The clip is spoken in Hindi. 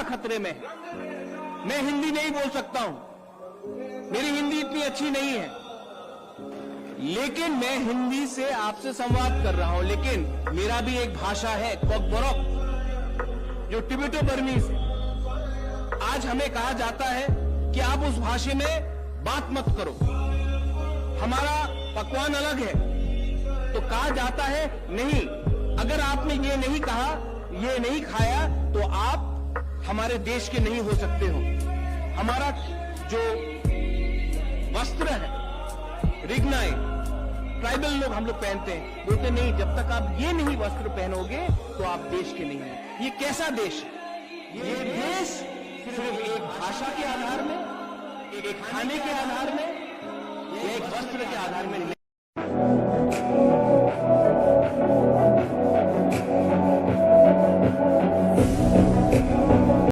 खतरे में है। मैं हिंदी नहीं बोल सकता हूं, मेरी हिंदी इतनी अच्छी नहीं है, लेकिन मैं हिंदी से आपसे संवाद कर रहा हूं। लेकिन मेरा भी एक भाषा है कोकबोरोक, जो टिबेटो बर्मीज है। आज हमें कहा जाता है कि आप उस भाषा में बात मत करो, हमारा पकवान अलग है। तो कहा जाता है नहीं, अगर आपने ये नहीं कहा, ये नहीं खाया, तो आप हमारे देश के नहीं हो सकते हो। हमारा जो वस्त्र है, रिग्नाई, ट्राइबल लोग हम लोग पहनते हैं, बोलते नहीं, जब तक आप ये नहीं वस्त्र पहनोगे तो आप देश के नहीं हैं। ये कैसा देश है? ये देश सिर्फ एक भाषा के आधार में, एक खाने के आधार में, या एक वस्त्र के आधार में नहीं।